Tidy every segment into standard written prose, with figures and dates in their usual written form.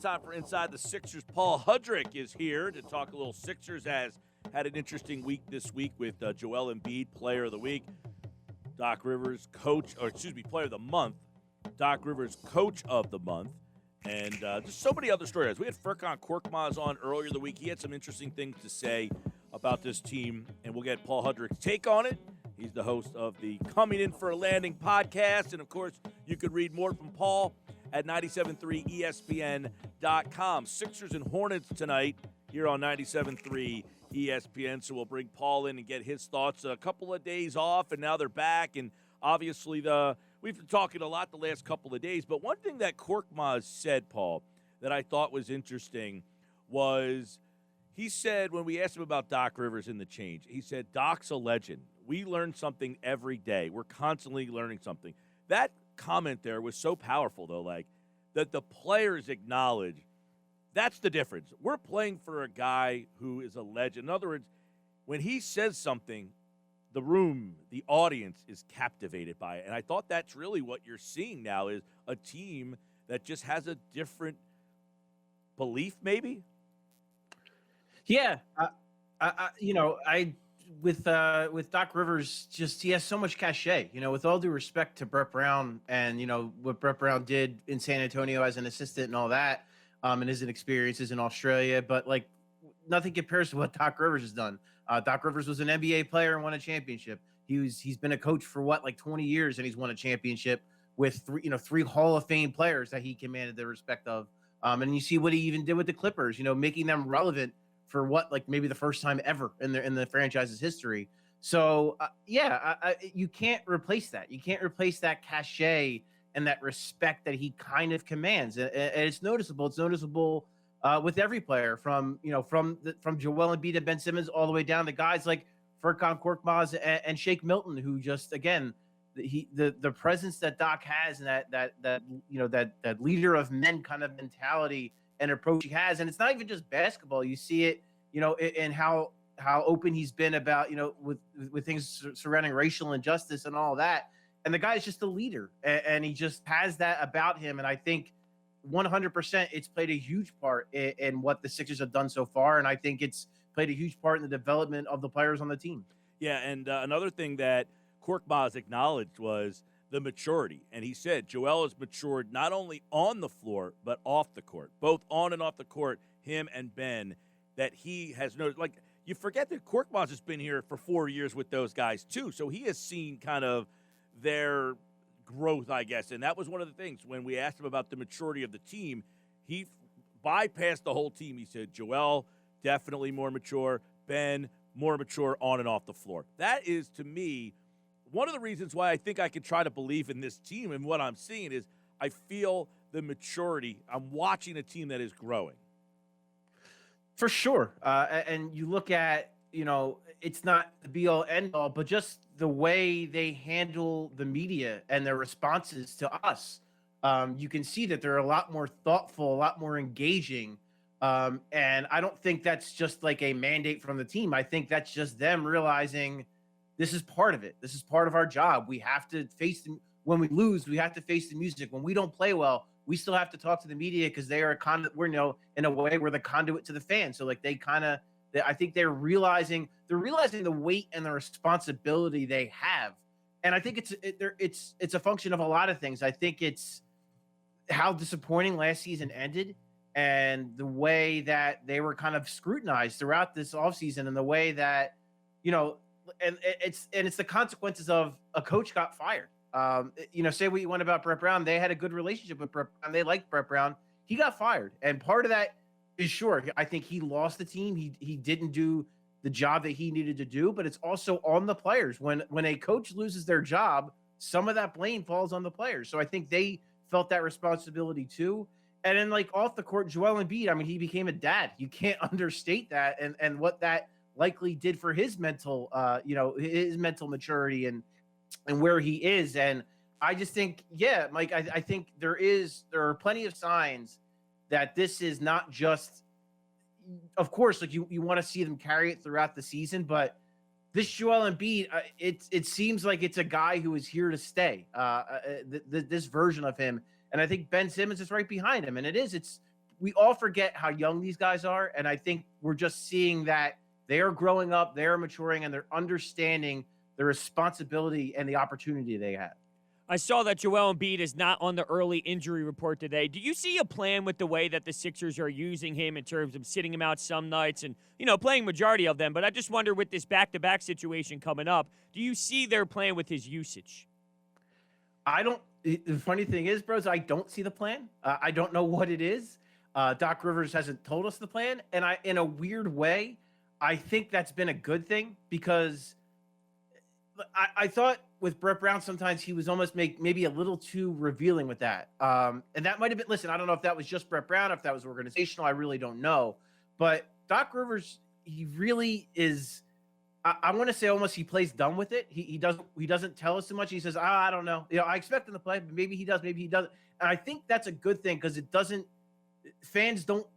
Time for Inside the Sixers. Paul Hudrick is here to talk a little Sixers. Has had an interesting week this week with Joel Embiid, Player of the Week. Doc Rivers, Player of the Month. Doc Rivers, Coach of the Month. And just so many other stories. We had Furkan Korkmaz on earlier in the week. He had some interesting things to say about this team, and we'll get Paul Hudrick's take on it. He's the host of the Coming In for a Landing podcast. And, of course, you could read more from Paul at 97.3ESPN.com. Sixers and Hornets tonight here on 97.3 ESPN. So we'll bring Paul in and get his thoughts. A couple of days off, and now they're back. And obviously we've been talking a lot the last couple of days. But one thing that Korkmaz said, Paul, that I thought was interesting was he said when we asked him about Doc Rivers and the change, he said, Doc's a legend. We learn something every day. We're constantly learning something. That comment there was so powerful, though, like that the players acknowledge that's the difference. We're playing for a guy who is a legend. In other words, when he says something, the room, the audience is captivated by it. And I thought that's really what you're seeing now is a team that just has a different belief, maybe. Yeah, with Doc Rivers, just he has so much cachet. With all due respect to Brett Brown and what Brett Brown did in San Antonio as an assistant and all that, and his experiences in Australia, but like nothing compares to what Doc Rivers has done. Doc Rivers was an NBA player and won a championship. He's been a coach for 20 years, and he's won a championship with three Hall of Fame players that he commanded the respect of. And you see what he even did with the Clippers, making them relevant for maybe the first time ever in the franchise's history. So you can't replace that. You can't replace that cachet and that respect that he kind of commands. And it's noticeable. It's noticeable with every player from Joel Embiid and Ben Simmons all the way down to guys like Furkan Korkmaz and Shake Milton, who just, again, the presence that Doc has and that leader of men kind of mentality and approach he has. And it's not even just basketball. You see it, in how open he's been about, with things surrounding racial injustice and all that. And the guy's just a leader, and he just has that about him. And I think 100% it's played a huge part in what the Sixers have done so far. And I think it's played a huge part in the development of the players on the team. Yeah. And another thing that Korkmaz acknowledged was the maturity. And he said Joel has matured not only on the floor, but off the court, both on and off the court, him and Ben, that he has noticed. Like, you forget that Korkmaz has been here for 4 years with those guys, too. So he has seen kind of their growth, I guess. And that was one of the things when we asked him about the maturity of the team, he bypassed the whole team. He said, Joel, definitely more mature. Ben, more mature on and off the floor. That is, to me, one of the reasons why I think I can try to believe in this team and what I'm seeing is I feel the maturity. I'm watching a team that is growing. For sure. And you look at, it's not the be-all, end-all, but just the way they handle the media and their responses to us. You can see that they're a lot more thoughtful, a lot more engaging. And I don't think that's just like a mandate from the team. I think that's just them realizing this is part of it. This is part of our job. We have to face them. When we lose, we have to face the music. When we don't play well, we still have to talk to the media because they are we're in a way we're the conduit to the fans. So like I think they're realizing the weight and the responsibility they have. And I think it's a function of a lot of things. I think it's how disappointing last season ended and the way that they were kind of scrutinized throughout this offseason and the way that, and it's the consequences of a coach got fired. Say what you want about Brett Brown. They had a good relationship with Brett Brown. They liked Brett Brown. He got fired. And part of that is, sure, I think he lost the team. He didn't do the job that he needed to do, but it's also on the players. When a coach loses their job, some of that blame falls on the players. So I think they felt that responsibility too. And then off the court, Joel Embiid, I mean, he became a dad. You can't understate that and what that likely did for his mental, his mental maturity and where he is. And I just think, Mike, I think there are plenty of signs that this is not just, of course, you want to see them carry it throughout the season, but this Joel Embiid, it seems like it's a guy who is here to stay, this version of him. And I think Ben Simmons is right behind him. And it's we all forget how young these guys are, and I think we're just seeing that they are growing up, they are maturing, and they're understanding the responsibility and the opportunity they have. I saw that Joel Embiid is not on the early injury report today. Do you see a plan with the way that the Sixers are using him in terms of sitting him out some nights and, playing majority of them? But I just wonder, with this back-to-back situation coming up, do you see their plan with his usage? I don't. The funny thing is, bros, I don't see the plan. I don't know what it is. Doc Rivers hasn't told us the plan. And in a weird way, I think that's been a good thing, because I thought with Brett Brown, sometimes he was almost maybe a little too revealing with that. And that might have been, listen, I don't know if that was just Brett Brown, if that was organizational. I really don't know. But Doc Rivers, he really is, I want to say almost he plays dumb with it. He doesn't tell us too much. He says, I don't know. I expect him to play, but maybe he does, maybe he doesn't. And I think that's a good thing, because it doesn't,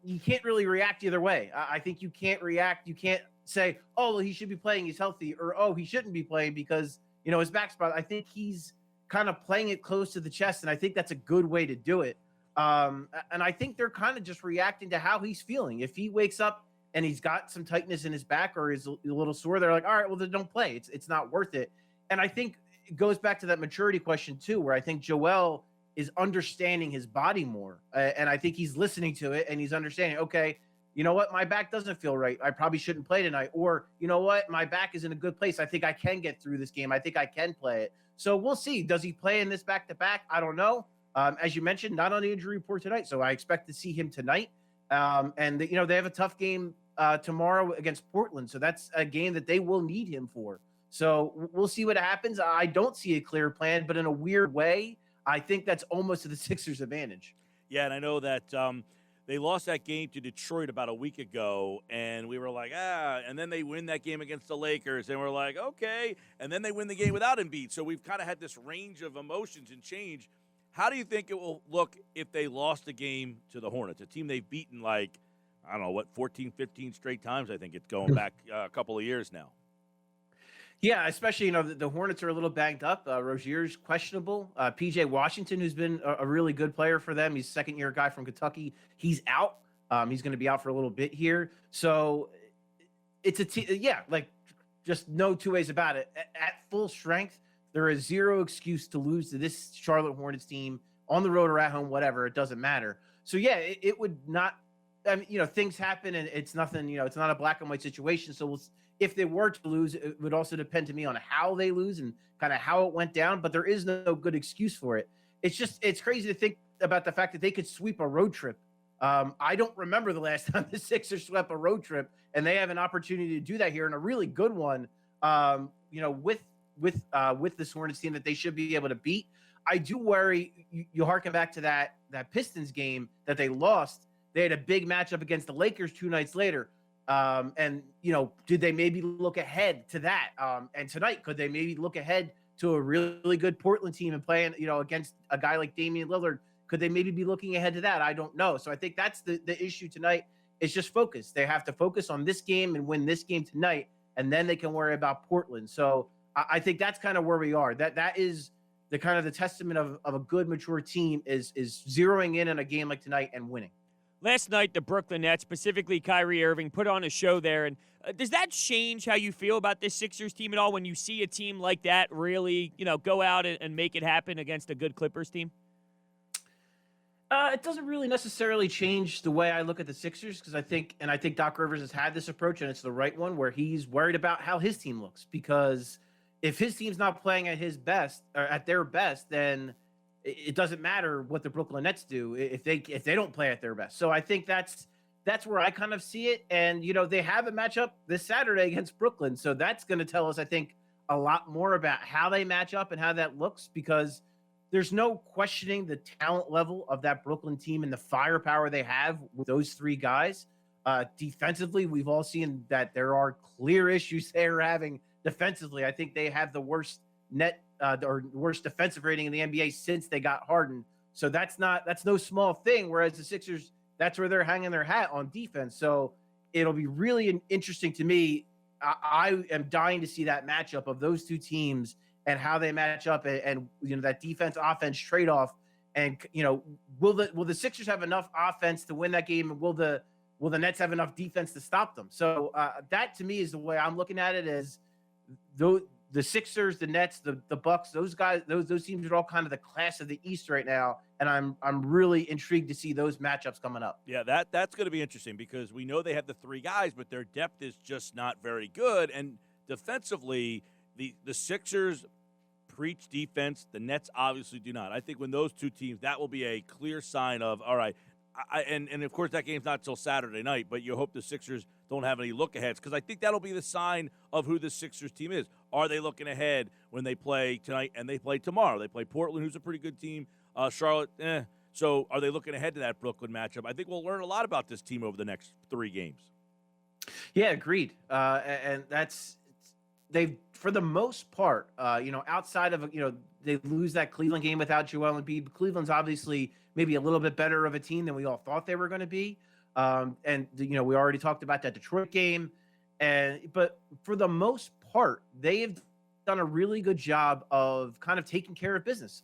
you can't really react either way. I think you can't react. You can't say, oh, well, he should be playing, he's healthy, or, oh, he shouldn't be playing because, his back spot. I think he's kind of playing it close to the chest, and I think that's a good way to do it. And I think they're kind of just reacting to how he's feeling. If he wakes up and he's got some tightness in his back or is a little sore, they're like, all right, well, then don't play. It's not worth it. And I think it goes back to that maturity question too, where I think Joel is understanding his body more. And I think he's listening to it and he's understanding, okay, you know what? My back doesn't feel right. I probably shouldn't play tonight. Or, you know what? My back is in a good place. I think I can get through this game. I think I can play it. So we'll see. Does he play in this back-to-back? I don't know. As you mentioned, not on the injury report tonight. So I expect to see him tonight. And they have a tough game tomorrow against Portland. So that's a game that they will need him for. So we'll see what happens. I don't see a clear plan, but in a weird way, I think that's almost to the Sixers' advantage. Yeah, and I know that they lost that game to Detroit about a week ago, and we were like, and then they win that game against the Lakers, and we're like, okay, and then they win the game without Embiid. So we've kind of had this range of emotions and change. How do you think it will look if they lost the game to the Hornets, a team they've beaten 14, 15 straight times? I think it's going back a couple of years now. Yeah, especially, the Hornets are a little banged up. Rozier's questionable. PJ Washington, who's been a really good player for them, he's a second-year guy from Kentucky. He's out. He's going to be out for a little bit here. So it's just no two ways about it. At full strength, there is zero excuse to lose to this Charlotte Hornets team on the road or at home, whatever. It doesn't matter. So, yeah, it would not – things happen, and it's nothing – it's not a black and white situation. So if they were to lose, it would also depend to me on how they lose and kind of how it went down, but there is no good excuse for it. It's crazy to think about the fact that they could sweep a road trip. I don't remember the last time the Sixers swept a road trip, and they have an opportunity to do that here, and a really good one, with this Hornets team that they should be able to beat. I do worry, you harken back to that Pistons game that they lost. They had a big matchup against the Lakers 2 nights later. Did they maybe look ahead to that? And tonight, could they maybe look ahead to a really good Portland team and playing, against a guy like Damian Lillard? Could they maybe be looking ahead to that? I don't know. So I think that's the issue tonight, is just focus. They have to focus on this game and win this game tonight, and then they can worry about Portland. So I think that's kind of where we are. That is the kind of the testament of a good, mature team is zeroing in on a game like tonight and winning. Last night, the Brooklyn Nets, specifically Kyrie Irving, put on a show there. And does that change how you feel about this Sixers team at all when you see a team like that really, go out and make it happen against a good Clippers team? It doesn't really necessarily change the way I look at the Sixers, because I think Doc Rivers has had this approach, and it's the right one, where he's worried about how his team looks. Because if his team's not playing at his best or at their best, then it doesn't matter what the Brooklyn Nets do if they don't play at their best. So I think that's where I kind of see it. And, they have a matchup this Saturday against Brooklyn. So that's going to tell us, I think, a lot more about how they match up and how that looks, because there's no questioning the talent level of that Brooklyn team and the firepower they have with those 3 guys. Defensively, we've all seen that there are clear issues they're having defensively. I think they have the worst worst defensive rating in the NBA since they got Harden. So that's no small thing. Whereas the Sixers, that's where they're hanging their hat on defense. So it'll be really interesting to me. I am dying to see that matchup of those 2 teams and how they match up, and that defense offense trade-off. And will the Sixers have enough offense to win that game? And will the Nets have enough defense to stop them? So that to me is the way I'm looking at it. As though the Sixers, the Nets, the Bucks, those guys, those teams are all kind of the class of the East right now, and I'm really intrigued to see those matchups coming up. Yeah, that's going to be interesting because we know they have the three guys, but their depth is just not very good. And defensively, the Sixers preach defense. The Nets obviously do not. I think when those two teams, that will be a clear sign of, all right, and of course that game's not till Saturday night, but you hope the Sixers don't have any look-aheads because I think that'll be the sign of who the Sixers team is. Are they looking ahead when they play tonight and they play tomorrow? They play Portland, who's a pretty good team. Charlotte, So are they looking ahead to that Brooklyn matchup? I think we'll learn a lot about this team over the next 3 games. Yeah, agreed. And they've, for the most part, outside of, they lose that Cleveland game without Joel Embiid. Cleveland's obviously maybe a little bit better of a team than we all thought they were going to be. We already talked about that Detroit game. But for the most part, they have done a really good job of kind of taking care of business.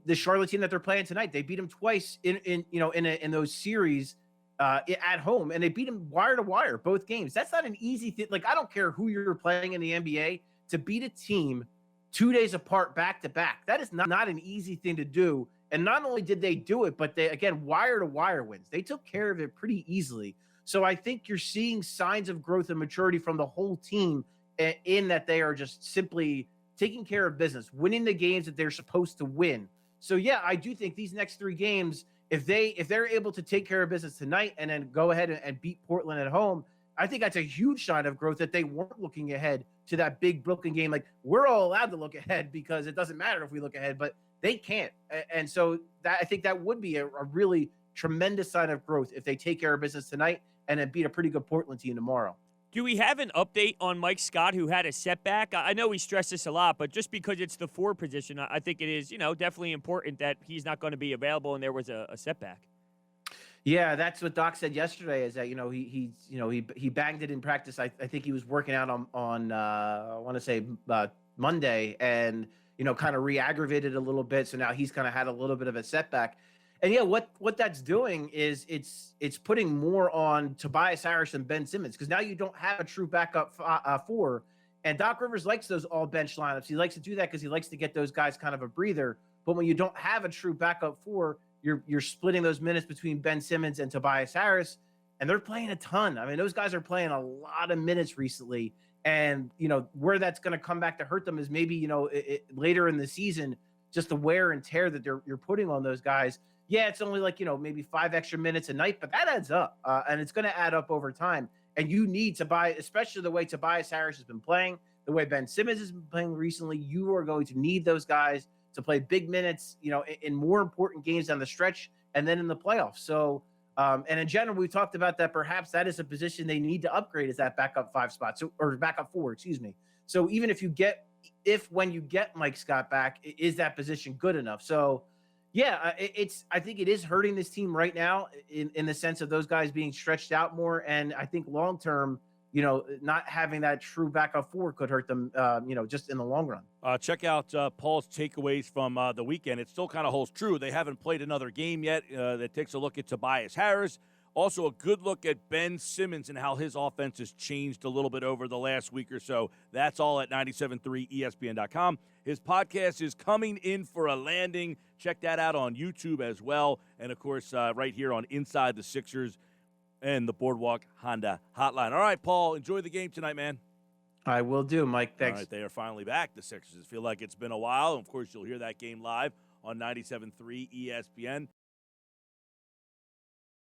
The Charlotte team that they're playing tonight, they beat them twice in those series at home, and they beat them wire to wire both games. That's not an easy thing. Like, I don't care who you're playing in the NBA, to beat a team 2 days apart back to back. That is not an easy thing to do. And not only did they do it, but they, again, wire to wire wins. They took care of it pretty easily. So I think you're seeing signs of growth and maturity from the whole team in that they are just simply taking care of business, winning the games that they're supposed to win. So yeah, I do think these next 3 games, if they're able to take care of business tonight and then go ahead and beat Portland at home, I think that's a huge sign of growth that they weren't looking ahead to that big Brooklyn game. Like, we're all allowed to look ahead because it doesn't matter if we look ahead, but they can't. And so I think that would be a really tremendous sign of growth if they take care of business tonight and then beat a pretty good Portland team tomorrow. Do we have an update on Mike Scott, who had a setback? I know we stress this a lot, but just because it's the 4 position, I think it is, definitely important that he's not going to be available and there was a setback. Yeah, that's what Doc said yesterday. Is that he banged it in practice. I think he was working out on I want to say Monday, and kind of re-aggravated a little bit. So now he's kind of had a little bit of a setback. And yeah, what that's doing is it's putting more on Tobias Harris and Ben Simmons, because now you don't have a true backup 4. And Doc Rivers likes those all bench lineups. He likes to do that because he likes to get those guys kind of a breather. But when you don't have a true backup 4, you're splitting those minutes between Ben Simmons and Tobias Harris, and they're playing a ton. I mean, those guys are playing a lot of minutes recently. And where that's going to come back to hurt them is maybe later in the season, just the wear and tear that you're putting on those guys. Yeah, it's only like, maybe 5 extra minutes a night, but that adds up, and it's going to add up over time. And you need to buy, especially the way Tobias Harris has been playing, the way Ben Simmons has been playing recently. You are going to need those guys to play big minutes, in more important games down the stretch and then in the playoffs. So, and in general, we talked about that. Perhaps that is a position they need to upgrade, is that backup 5 spot, or backup 4, excuse me. So even when you get Mike Scott back, is that position good enough? So, yeah, I think it is hurting this team right now in the sense of those guys being stretched out more. And I think long term, not having that true backup 4 could hurt them, just in the long run. Check out Paul's takeaways from the weekend. It still kind of holds true. They haven't played another game yet that takes a look at Tobias Harris. Also, a good look at Ben Simmons and how his offense has changed a little bit over the last week or so. That's all at 97.3ESPN.com. His podcast is Coming In for a Landing. Check that out on YouTube as well. And, of course, right here on Inside the Sixers and the Boardwalk Honda Hotline. All right, Paul, enjoy the game tonight, man. I will do, Mike. Thanks. All right, they are finally back, the Sixers. Feel like it's been a while. Of course, you'll hear that game live on 97.3 ESPN.